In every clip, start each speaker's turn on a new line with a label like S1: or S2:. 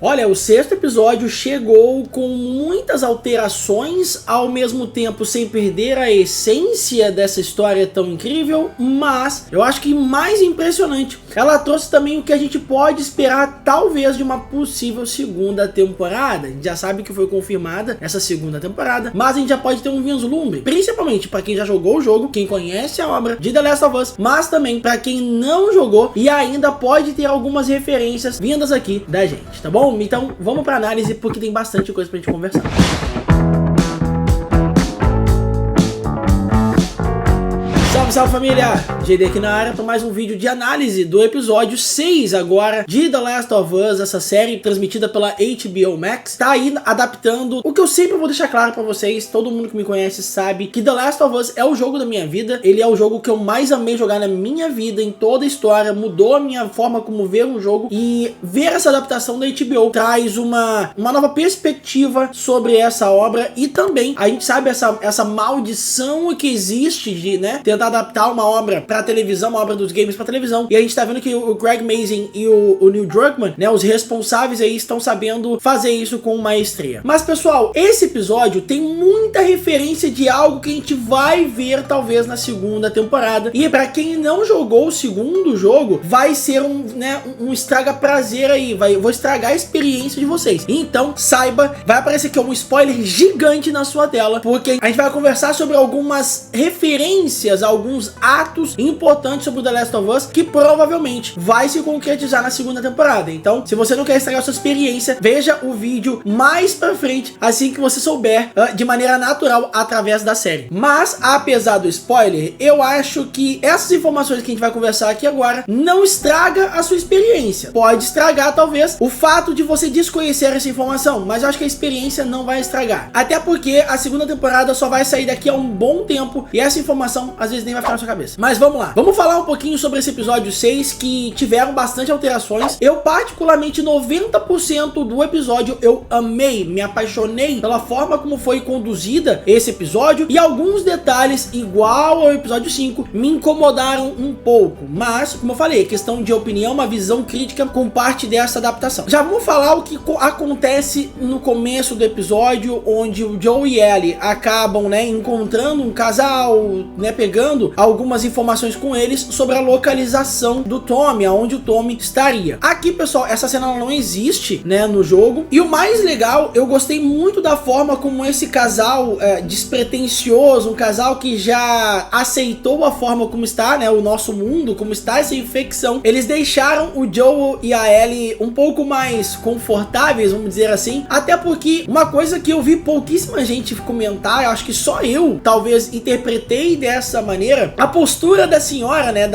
S1: Olha, o sexto episódio chegou com muitas alterações, ao mesmo tempo sem perder a essência dessa história tão incrível, mas eu acho que mais impressionante, ela trouxe também o que a gente pode esperar talvez de uma possível segunda temporada. A gente já sabe que foi confirmada essa segunda temporada, mas a gente já pode ter um vislumbre, principalmente para quem já jogou o jogo, quem conhece a obra de The Last of Us, mas também para quem não jogou e ainda pode ter algumas referências vindas aqui da gente, tá bom? Então vamos para análise porque tem bastante coisa pra gente conversar. Salve, salve família! GD aqui na área para mais um vídeo de análise do episódio 6 agora de The Last of Us, essa série transmitida pela HBO Max. Tá aí adaptando o que eu sempre vou deixar claro para vocês, todo mundo que me conhece sabe que The Last of Us é o jogo da minha vida, ele é o jogo que eu mais amei jogar na minha vida, em toda a história, mudou a minha forma como ver um jogo, e ver essa adaptação da HBO traz uma nova perspectiva sobre essa obra, e também a gente sabe essa maldição que existe de, né, tentar adaptar uma obra pra televisão, uma obra dos games pra televisão, e a gente tá vendo que o Craig Mazin e o Neil Druckmann, né, os responsáveis aí, estão sabendo fazer isso com maestria. Mas pessoal, esse episódio tem muita referência de algo que a gente vai ver talvez na segunda temporada, e pra quem não jogou o segundo jogo, vai ser um estraga prazer aí, vou estragar a experiência de vocês. Então saiba, vai aparecer aqui um spoiler gigante na sua tela, porque a gente vai conversar sobre algumas referências, alguns atos importantes sobre o The Last of Us que provavelmente vai se concretizar na segunda temporada. Então, se você não quer estragar sua experiência, veja o vídeo mais pra frente, assim que você souber de maneira natural através da série. Mas, apesar do spoiler, eu acho que essas informações que a gente vai conversar aqui agora não estraga a sua experiência. Pode estragar, talvez, o fato de você desconhecer essa informação, mas eu acho que a experiência não vai estragar. Até porque a segunda temporada só vai sair daqui a um bom tempo e essa informação às vezes nem vai ficar na sua cabeça. Mas vamos lá, vamos falar um pouquinho sobre esse episódio 6, que tiveram bastante alterações. Eu particularmente 90% do episódio eu amei, me apaixonei pela forma como foi conduzida esse episódio, e alguns detalhes, igual ao episódio 5, me incomodaram um pouco, mas como eu falei, questão de opinião, uma visão crítica com parte dessa adaptação. Já vamos falar o que acontece no começo do episódio, onde o Joe e Ellie acabam, né, encontrando um casal, né, pegando algumas informações com eles sobre a localização do Tommy, aonde o Tommy estaria. Aqui, pessoal, essa cena não existe, né, no jogo, e o mais legal, eu gostei muito da forma como esse casal despretensioso, um casal que já aceitou a forma como está, né, o nosso mundo, como está essa infecção, eles deixaram o Joel e a Ellie um pouco mais confortáveis, vamos dizer assim, até porque uma coisa que eu vi pouquíssima gente comentar, eu acho que só eu talvez interpretei dessa maneira, a postura da senhora, né,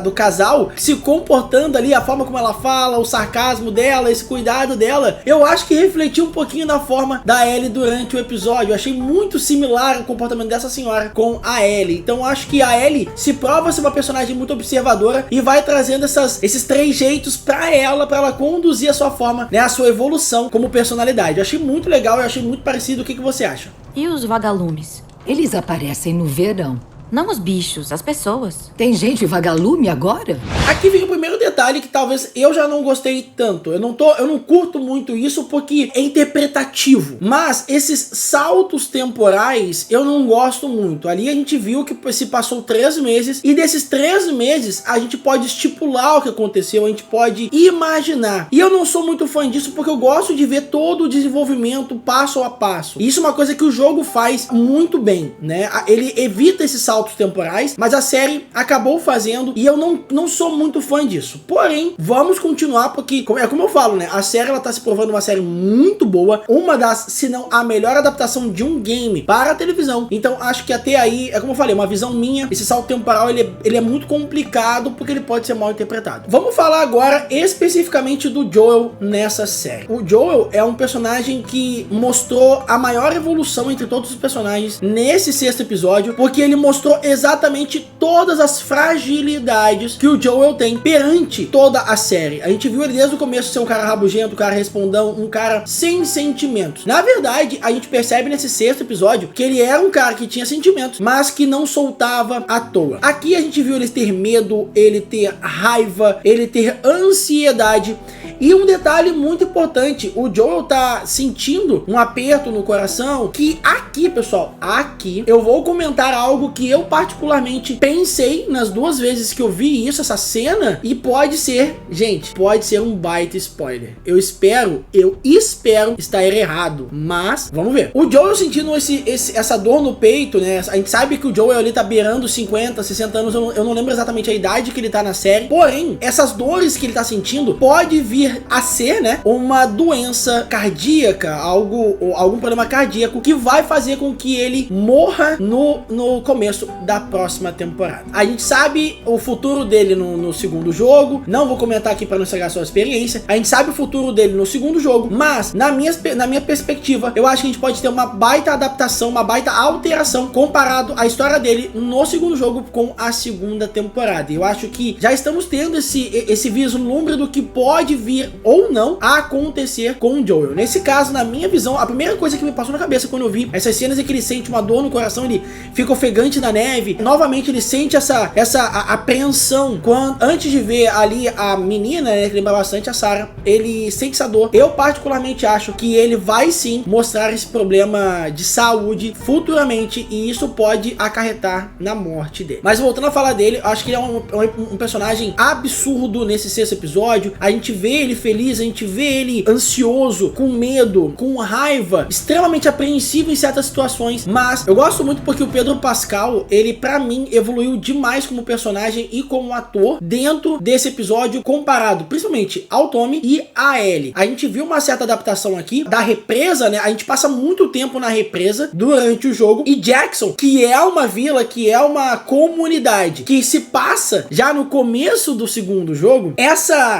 S1: do casal, se comportando ali, a forma como ela fala, o sarcasmo dela, esse cuidado dela, eu acho que refletiu um pouquinho na forma da Ellie durante o episódio. Eu achei muito similar o comportamento dessa senhora com a Ellie. Então eu acho que a Ellie se prova ser uma personagem muito observadora e vai trazendo esses três jeitos pra ela conduzir a sua forma, né, a sua evolução como personalidade. Eu achei muito legal, eu achei muito parecido. O que você acha?
S2: E os vagalumes?
S3: Eles aparecem no verão.
S2: Não os bichos, as pessoas.
S3: Tem gente vagalume agora?
S1: Aqui vem o primeiro detalhe que talvez eu já não gostei tanto. Eu não curto muito isso porque é interpretativo. Mas esses saltos temporais eu não gosto muito. Ali a gente viu que se passou 3 meses e desses 3 meses a gente pode estipular o que aconteceu, a gente pode imaginar. E eu não sou muito fã disso porque eu gosto de ver todo o desenvolvimento passo a passo. E isso é uma coisa que o jogo faz muito bem, né? Ele evita esses saltos temporais, mas a série acabou fazendo e eu não sou muito fã disso. Porém, vamos continuar porque, como eu falo, né, a série ela tá se provando uma série muito boa, uma das, se não a melhor adaptação de um game para a televisão. Então acho que até aí, é como eu falei, uma visão minha, esse salto temporal ele é muito complicado porque ele pode ser mal interpretado. Vamos falar agora especificamente do Joel nessa série. O Joel é um personagem que mostrou a maior evolução entre todos os personagens nesse 6º episódio, porque ele mostrou exatamente todas as fragilidades que o Joel tem perante toda a série. A gente viu ele desde o começo ser um cara rabugento, um cara respondão, um cara sem sentimentos. Na verdade, a gente percebe nesse 6º episódio que ele era um cara que tinha sentimentos, mas que não soltava à toa. Aqui a gente viu ele ter medo, ele ter raiva, ele ter ansiedade. E um detalhe muito importante, o Joel tá sentindo um aperto no coração, que aqui, pessoal, aqui eu vou comentar algo que eu particularmente pensei nas 2 vezes que eu vi isso, essa cena, e pode ser, gente, pode ser um baita spoiler. Eu espero estar errado, mas vamos ver. O Joel sentindo essa dor no peito, né? A gente sabe que o Joel ali tá beirando 50, 60 anos, eu não lembro exatamente a idade que ele tá na série, porém, essas dores que ele tá sentindo pode vir a ser, né, uma doença cardíaca, algum problema cardíaco que vai fazer com que ele morra no começo da próxima temporada. A gente sabe o futuro dele no segundo jogo, não vou comentar aqui para não estragar sua experiência, a gente sabe o futuro dele no segundo jogo, mas na minha perspectiva, eu acho que a gente pode ter uma baita adaptação, uma baita alteração comparado à história dele no segundo jogo com a segunda temporada. Eu acho que já estamos tendo esse vislumbre do que pode vir ou não a acontecer com o Joel. Nesse caso, na minha visão, a primeira coisa que me passou na cabeça quando eu vi essas cenas é que ele sente uma dor no coração, ele fica ofegante na neve, novamente ele sente essa apreensão antes de ver ali a menina, né, que lembra bastante a Sarah, ele sente essa dor. Eu particularmente acho que ele vai sim mostrar esse problema de saúde futuramente, e isso pode acarretar na morte dele. Mas voltando a falar dele, eu acho que ele é um personagem absurdo nesse 6º episódio. A gente vê ele feliz, a gente vê ele ansioso, com medo, com raiva, extremamente apreensivo em certas situações, mas eu gosto muito porque o Pedro Pascal, ele pra mim evoluiu demais como personagem e como ator dentro desse episódio, comparado principalmente ao Tommy e a Ellie. A gente viu uma certa adaptação aqui da represa, né? A gente passa muito tempo na represa durante o jogo, e Jackson, que é uma vila, que é uma comunidade que se passa já no começo do segundo jogo,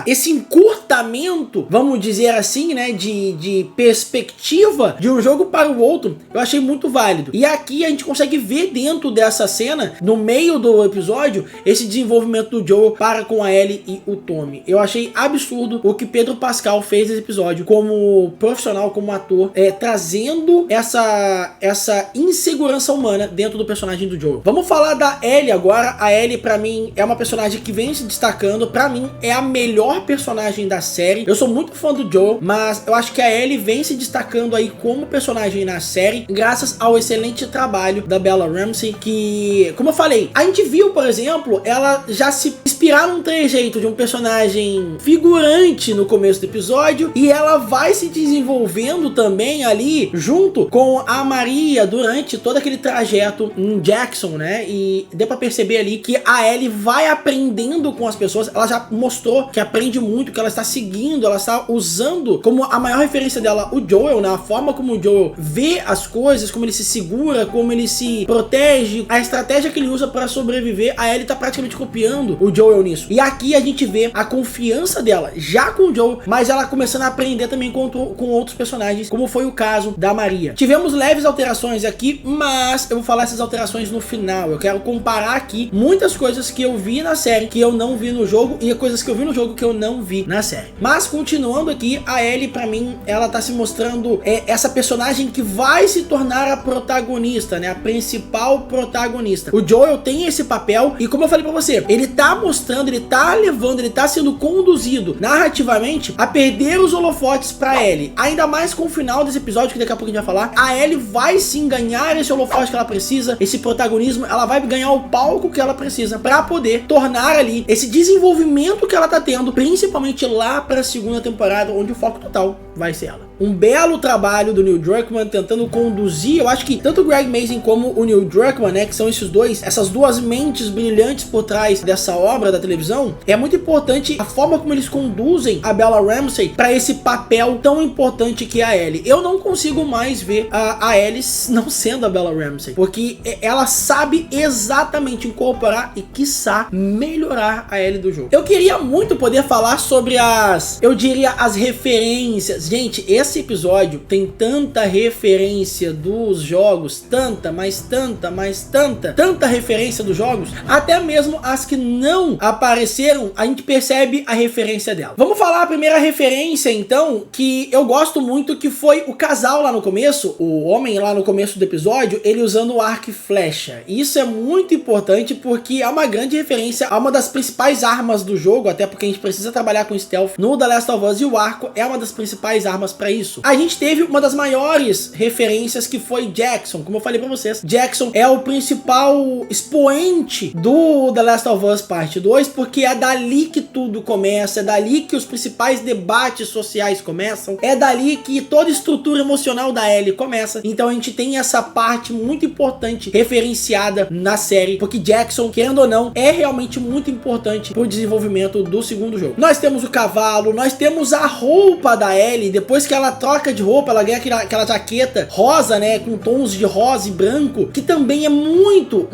S1: esse encurtamento, vamos dizer assim, né, de perspectiva de um jogo para o outro, eu achei muito válido. E aqui a gente consegue ver dentro dessa cena, no meio do episódio, esse desenvolvimento do Joel para com a Ellie e o Tommy. Eu achei absurdo o que Pedro Pascal fez nesse episódio como profissional, como ator, trazendo essa insegurança humana dentro do personagem do Joel. Vamos falar da Ellie agora. A Ellie, pra mim, é uma personagem que vem se destacando. Pra mim, é a melhor personagem da série. Eu sou muito fã do Joel, mas eu acho que a Ellie vem se destacando aí como personagem na série, graças ao excelente trabalho da Bella Ramsey, que, como eu falei, a gente viu, por exemplo, ela já se inspirar num trejeito de um personagem figurante no começo do episódio, e ela vai se desenvolvendo também ali junto com a Maria durante todo aquele trajeto em Jackson, né? E deu pra perceber ali que a Ellie vai aprendendo com as pessoas. Ela já mostrou que aprende muito, que ela está seguindo, ela está usando como a maior referência dela o Joel, né? A forma como o Joel vê as coisas, como ele se segura, como ele se protege, a estratégia que ele usa para sobreviver. A Ellie tá praticamente copiando o Joel nisso. E aqui a gente vê a confiança dela já com o Joel, mas ela começando a aprender também com outros personagens, como foi o caso da Maria. Tivemos leves alterações aqui, mas eu vou falar essas alterações no final. Eu quero comparar aqui muitas coisas que eu vi na série que eu não vi no jogo, e coisas que eu vi no jogo que eu não vi na série. Mas continuando aqui, a Ellie, pra mim, ela tá se mostrando essa personagem que vai se tornar a protagonista, né? A principal protagonista. O Joel tem esse papel, e como eu falei pra você, ele tá mostrando, ele tá levando, ele tá sendo conduzido narrativamente a perder os holofotes pra Ellie. Ainda mais com o final desse episódio, que daqui a pouco a gente vai falar, a Ellie vai sim ganhar esse holofote que ela precisa, esse protagonismo, ela vai ganhar o palco que ela precisa pra poder tornar ali esse desenvolvimento que ela tá tendo, principalmente lá pra segunda temporada, onde o foco total vai ser ela. Um belo trabalho do Neil Druckmann tentando conduzir, eu acho que tanto o Greg Mazin como o Neil Druckmann, né, que são essas duas mentes brilhantes por trás dessa obra da televisão. É muito importante a forma como eles conduzem a Bella Ramsey para esse papel tão importante que é a Ellie. Eu não consigo mais ver a Ellie não sendo a Bella Ramsey, porque ela sabe exatamente incorporar e, quiçá, melhorar a Ellie do jogo. Eu queria muito poder falar sobre as referências Gente, esse episódio tem tanta referência dos jogos, tanta referência dos jogos, até mesmo as que não apareceram, a gente percebe a referência dela. Vamos falar a primeira referência, então, que eu gosto muito, que foi o casal lá no começo, o homem lá no começo do episódio, ele usando o arco e flecha. Isso é muito importante porque é uma grande referência a uma das principais armas do jogo, até porque a gente precisa trabalhar com stealth no The Last of Us, e o arco é uma das principais armas para isso. A gente teve uma das maiores referências, que foi Jackson. Como eu falei para vocês, Jackson é o principal expoente do The Last of Us Parte 2, porque é dali que tudo começa, é dali que os principais debates sociais começam, é dali que toda a estrutura emocional da Ellie começa. Então a gente tem essa parte muito importante referenciada na série, porque Jackson, querendo ou não, é realmente muito importante pro desenvolvimento do segundo jogo. Nós temos o cavalo, nós temos a roupa da Ellie, depois que ela troca de roupa, ela ganha aquela jaqueta rosa, né, com tons de rosa e branco, que também é muito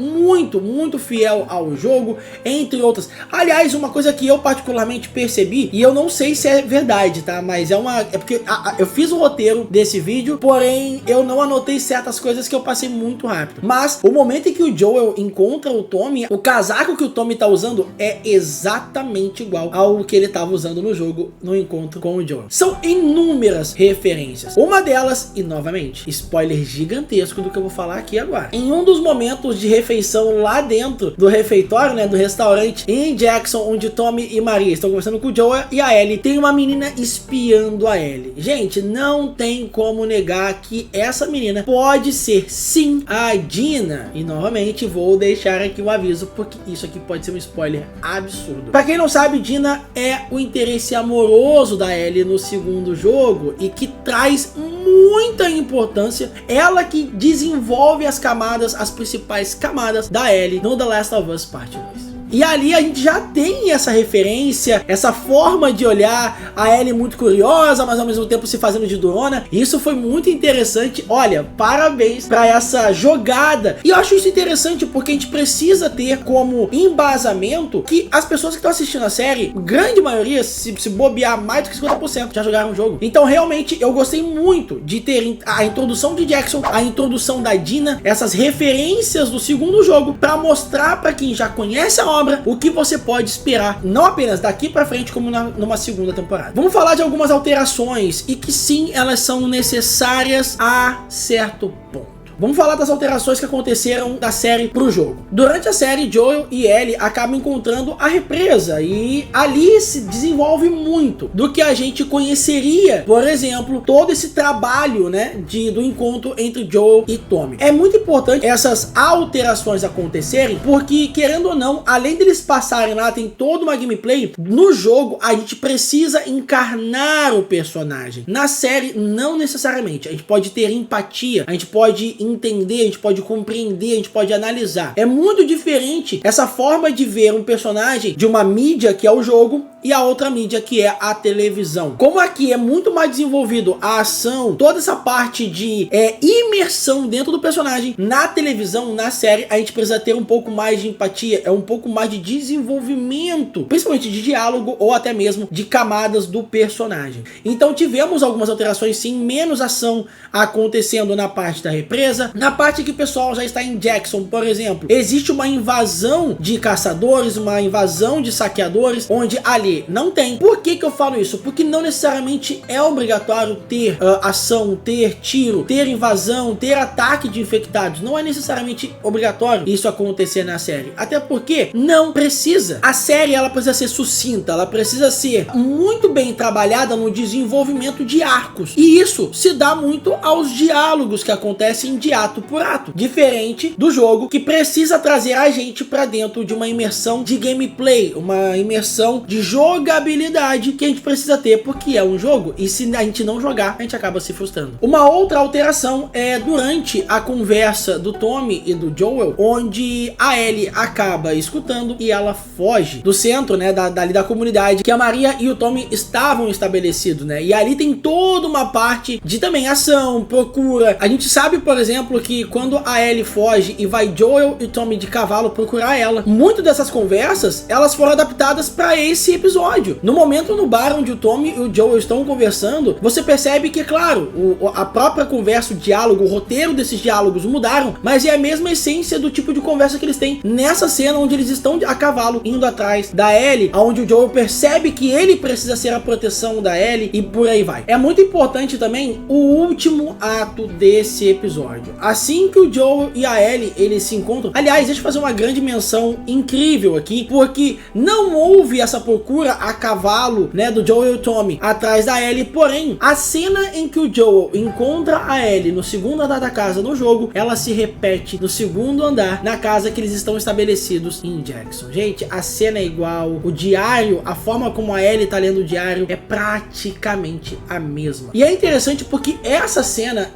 S1: fiel ao jogo, entre outras. Aliás, uma coisa que eu particularmente percebi, e eu não sei se é verdade, tá, mas é porque eu fiz o roteiro desse vídeo, porém eu não anotei certas coisas que eu passei muito rápido. Mas o momento em que o Joel encontra o Tommy, o casaco que o Tommy tá usando é exatamente igual ao que ele tava usando no jogo, no encontro com o Joel. São inúmeras referências. Uma delas, e novamente, spoiler gigantesco do que eu vou falar aqui agora. Em um dos momentos de refeição lá dentro do refeitório, né, do restaurante em Jackson, onde Tommy e Maria estão conversando com o Joel e a Ellie, tem uma menina espiando a Ellie. Gente, não tem como negar que essa menina pode ser sim a Dina. E novamente vou deixar aqui o aviso, porque isso aqui pode ser um spoiler absurdo. Pra quem não sabe, Dina é o interesse amoroso da Ellie no segundo jogo e que traz muita importância, ela que desenvolve as camadas, as principais camadas da Ellie no The Last of Us Part 2. E ali a gente já tem essa referência, essa forma de olhar a Ellie muito curiosa, mas ao mesmo tempo se fazendo de durona. Isso foi muito interessante. Olha, parabéns para essa jogada. E eu acho isso interessante porque a gente precisa ter como embasamento que as pessoas que estão assistindo a série, grande maioria, se bobear mais do que 50%, já jogaram o jogo. Então realmente eu gostei muito de ter a introdução de Jackson, a introdução da Dina, essas referências do segundo jogo, para mostrar para quem já conhece a obra o que você pode esperar, não apenas daqui pra frente, como numa segunda temporada. Vamos falar de algumas alterações e que sim, elas são necessárias a certo ponto. Vamos falar das alterações que aconteceram da série pro jogo. Durante a série, Joel e Ellie acabam encontrando a represa e ali se desenvolve muito do que a gente conheceria, por exemplo, todo esse trabalho, né, do encontro entre Joel e Tommy. É muito importante essas alterações acontecerem, porque querendo ou não, além deles passarem lá, tem toda uma gameplay, no jogo a gente precisa encarnar o personagem. Na série, não necessariamente. A gente pode ter empatia, a gente pode entender, a gente pode compreender, a gente pode analisar. É muito diferente essa forma de ver um personagem de uma mídia que é o jogo e a outra mídia que é a televisão. Como aqui é muito mais desenvolvido a ação, toda essa parte de imersão dentro do personagem, na televisão, na série, a gente precisa ter um pouco mais de empatia, um pouco mais de desenvolvimento, principalmente de diálogo ou até mesmo de camadas do personagem. Então tivemos algumas alterações sim, menos ação acontecendo na parte da represa, na parte que o pessoal já está em Jackson, por exemplo. Existe uma invasão de caçadores, uma invasão de saqueadores, onde ali não tem. Por que eu falo isso? Porque não necessariamente é obrigatório ter ação, ter tiro, ter invasão, ter ataque de infectados. Não é necessariamente obrigatório isso acontecer na série. Até porque não precisa. A série ela precisa ser sucinta, ela precisa ser muito bem trabalhada no desenvolvimento de arcos. E isso se dá muito aos diálogos que acontecem de ato por ato. Diferente do jogo, que precisa trazer a gente para dentro de uma imersão de gameplay, uma imersão de jogabilidade que a gente precisa ter, porque é um jogo e se a gente não jogar, a gente acaba se frustrando. Uma outra alteração é durante a conversa do Tommy e do Joel, onde a Ellie acaba escutando e ela foge do centro, né, dali da comunidade que a Maria e o Tommy estavam estabelecidos, né, e ali tem toda uma parte de também ação, procura. A gente sabe, por exemplo, exemplo, que quando a Ellie foge e vai Joel e Tommy de cavalo procurar ela, muitas dessas conversas, elas foram adaptadas para esse episódio. No momento no bar onde o Tommy e o Joel estão conversando, você percebe que, claro, a própria conversa, o diálogo, o roteiro desses diálogos mudaram, mas é a mesma essência do tipo de conversa que eles têm nessa cena onde eles estão a cavalo indo atrás da Ellie, onde o Joel percebe que ele precisa ser a proteção da Ellie e por aí vai. É muito importante também o último ato desse episódio. Assim que o Joel e a Ellie eles se encontram, aliás, deixa eu fazer uma grande menção incrível aqui, porque não houve essa procura a cavalo, né, do Joel e o Tommy atrás da Ellie, porém, a cena em que o Joel encontra a Ellie no segundo andar da casa no jogo, ela se repete no segundo andar, na casa que eles estão estabelecidos em Jackson. Gente, a cena é igual, o diário, a forma como a Ellie tá lendo o diário é praticamente a mesma. E é interessante porque essa cena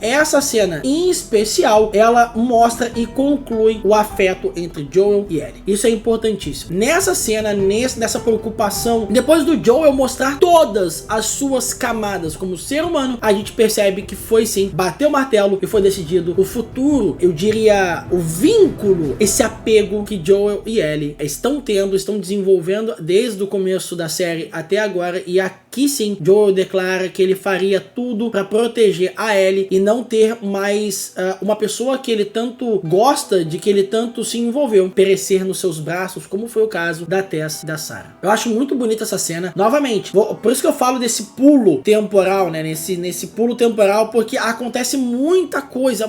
S1: em especial, ela mostra e conclui o afeto entre Joel e Ellie. Isso é importantíssimo. Nessa cena, nessa preocupação, depois do Joel mostrar todas as suas camadas como ser humano, a gente percebe que foi sim, bateu o martelo e foi decidido o futuro, eu diria, o vínculo, esse apego que Joel e Ellie estão tendo, estão desenvolvendo desde o começo da série até agora, e aqui sim, Joel declara que ele faria tudo para proteger a Ellie e não ter mais uma pessoa que ele tanto gosta, de que ele tanto se envolveu, perecer nos seus braços, como foi o caso da Tess e da Sarah. Eu acho muito bonita essa cena. Novamente, por isso que eu falo desse pulo temporal, né? Nesse pulo temporal, porque acontece muita coisa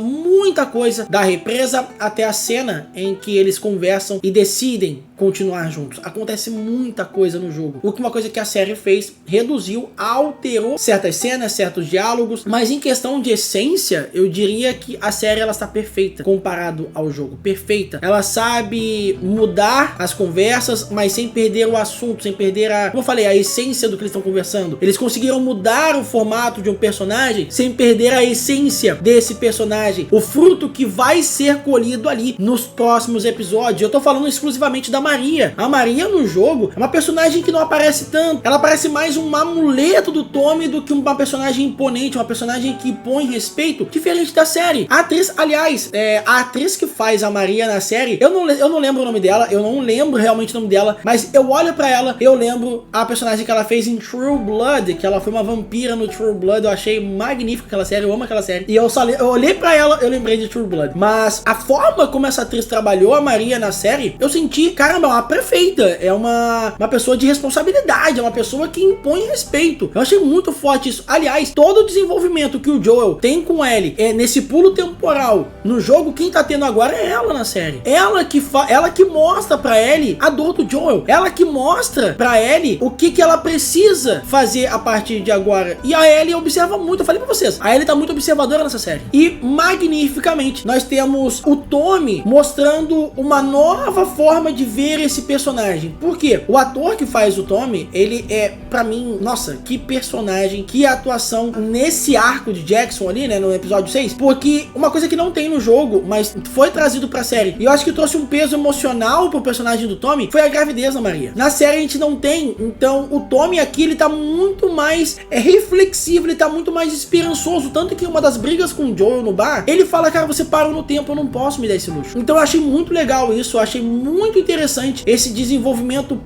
S1: da represa até a cena em que eles conversam e decidem continuar juntos. Acontece muita coisa no jogo. Uma coisa que a série fez, reduziu, alterou certas cenas, certos diálogos, mas em questão de essência, eu diria que a série ela está perfeita comparado ao jogo. Perfeita. Ela sabe mudar as conversas, mas sem perder o assunto, sem perder como eu falei, a essência do que eles estão conversando. Eles conseguiram mudar o formato de um personagem sem perder a essência desse personagem. O fruto que vai ser colhido ali nos próximos episódios. Eu tô falando exclusivamente da Maria. A Maria no jogo é uma personagem que não aparece tanto. Ela parece mais um amuleto do Tommy do que uma personagem imponente, uma personagem que impõe respeito, diferente da série. A atriz, aliás, a atriz que faz a Maria na série, eu não lembro o nome dela, eu não lembro realmente o nome dela, mas eu olho pra ela, eu lembro a personagem que ela fez em True Blood, que ela foi uma vampira no True Blood. Eu achei magnífica aquela série, eu amo aquela série. E eu olhei pra ela, eu lembrei de True Blood. Mas a forma como essa atriz trabalhou a Maria na série, eu senti, caramba, uma perfeita. É uma pessoa de responsabilidade, é uma pessoa que impõe respeito. Eu achei muito forte isso. Aliás, todo o desenvolvimento que o Joel tem com Ellie nesse pulo temporal no jogo, quem tá tendo agora é ela na série. Ela que mostra pra Ellie a dor do Joel. Ela que mostra pra Ellie o que ela precisa fazer a partir de agora. E a Ellie observa muito. Eu falei pra vocês, a Ellie tá muito observadora nessa série. E magnificamente, nós temos o Tommy mostrando uma nova forma de ver esse personagem. Por quê? O ator que faz o Tommy, ele é, pra mim, nossa, que personagem, que atuação nesse arco de Jackson ali, né, no episódio 6, porque uma coisa que não tem no jogo, mas foi trazido pra série, e eu acho que trouxe um peso emocional pro personagem do Tommy, foi a gravidez da Maria. Na série a gente não tem, então o Tommy aqui, ele tá muito mais reflexivo, ele tá muito mais esperançoso, tanto que uma das brigas com o Joel no bar, ele fala, cara, você parou no tempo, eu não posso me dar esse luxo. Então eu achei muito legal isso, eu achei muito interessante esse desenvolvimento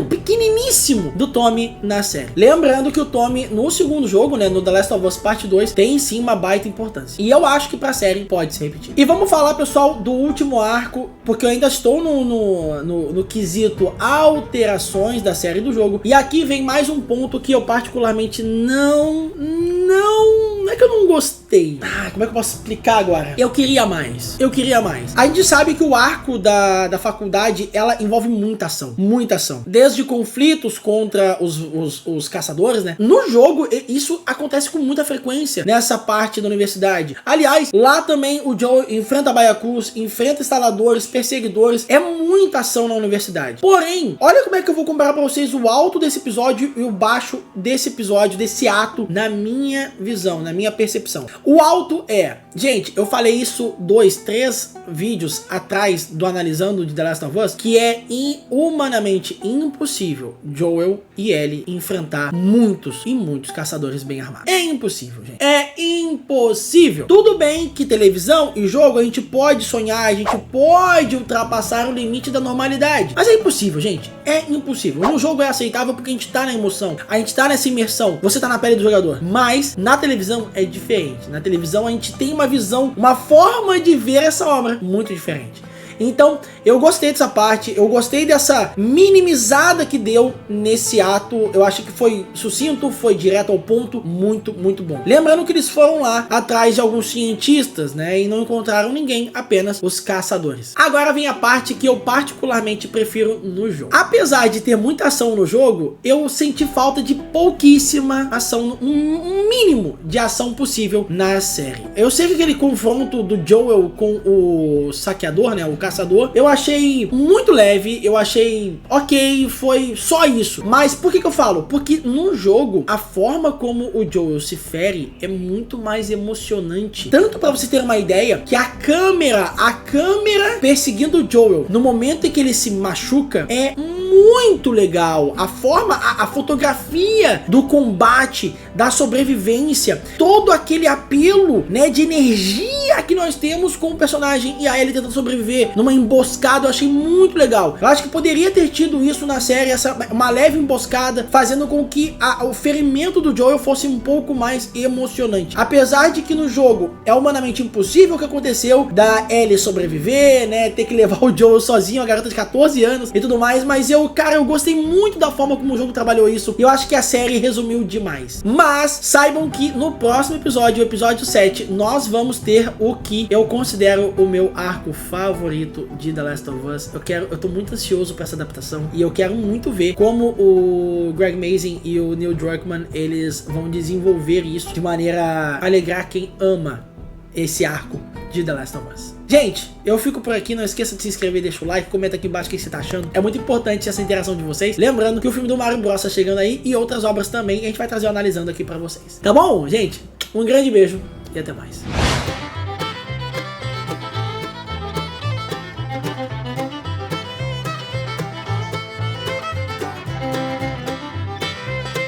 S1: pequeniníssimo do Tommy na série. Lembrando que o Tommy no segundo jogo, né, no The Last of Us Part 2, tem sim uma baita importância. E eu acho que pra série pode se repetir. E vamos falar, pessoal, do último arco, porque eu ainda estou no quesito alterações da série do jogo. E aqui vem mais um ponto que eu particularmente não é que eu não gostei. Como é que eu posso explicar agora? Eu queria mais. A gente sabe que o arco da faculdade, ela envolve muita ação. Desde conflitos contra os caçadores, né? No jogo, isso acontece com muita frequência nessa parte da universidade. Aliás, lá também o Joel enfrenta baiacus, enfrenta instaladores, perseguidores. É muita ação na universidade. Porém, olha como é que eu vou comparar pra vocês o alto desse episódio e o baixo desse episódio, desse ato, na minha visão, na minha percepção. O alto é... Gente, eu falei isso 2-3 vídeos atrás do Analisando de The Last of Us, que é humanamente impossível Joel e Ellie enfrentar muitos caçadores bem armados. É impossível, gente. É é impossível. Tudo bem que televisão e jogo a gente pode sonhar, a gente pode ultrapassar o limite da normalidade, mas é impossível, gente, é impossível. No jogo é aceitável porque a gente tá na emoção, a gente tá nessa imersão, você tá na pele do jogador, mas na televisão é diferente. Na televisão a gente tem uma visão, uma forma de ver essa obra muito diferente. Então, eu gostei dessa parte, eu gostei dessa minimizada que deu nesse ato. Eu acho que foi sucinto, foi direto ao ponto, muito, muito bom. Lembrando que eles foram lá atrás de alguns cientistas, né, e não encontraram ninguém, apenas os caçadores. Agora vem a parte que eu particularmente prefiro no jogo. Apesar de ter muita ação no jogo, eu senti falta de pouquíssima ação, um mínimo de ação possível na série. Eu sei que aquele confronto do Joel com o saqueador, né, o caçador, eu achei muito leve, eu achei ok, foi só isso. Mas por que eu falo? Porque no jogo, a forma como o Joel se fere é muito mais emocionante. Tanto pra você ter uma ideia, que a câmera perseguindo o Joel, no momento em que ele se machuca, é muito legal. A forma, a fotografia do combate, da sobrevivência, todo aquele apelo, né, de energia que nós temos com o personagem e a Ellie tentando sobreviver numa emboscada, eu achei muito legal. Eu acho que poderia ter tido isso na série, uma leve emboscada, fazendo com que o ferimento do Joel fosse um pouco mais emocionante. Apesar de que no jogo é humanamente impossível o que aconteceu da Ellie sobreviver, né, ter que levar o Joel sozinho, a garota de 14 anos e tudo mais, mas eu gostei muito da forma como o jogo trabalhou isso. Eu acho que a série resumiu demais. Mas saibam que no próximo episódio, o episódio 7, nós vamos ter o que eu considero o meu arco favorito de The Last of Us. Eu tô muito ansioso pra essa adaptação e eu quero muito ver como o Greg Mazin e o Neil Druckmann, eles vão desenvolver isso de maneira a alegrar quem ama esse arco de The Last of Us. Gente, eu fico por aqui, não esqueça de se inscrever, deixa o like, comenta aqui embaixo o que você tá achando. É muito importante essa interação de vocês. Lembrando que o filme do Mario Bros tá chegando aí e outras obras também, a gente vai trazer analisando aqui pra vocês. Tá bom, gente? Um grande beijo e até mais.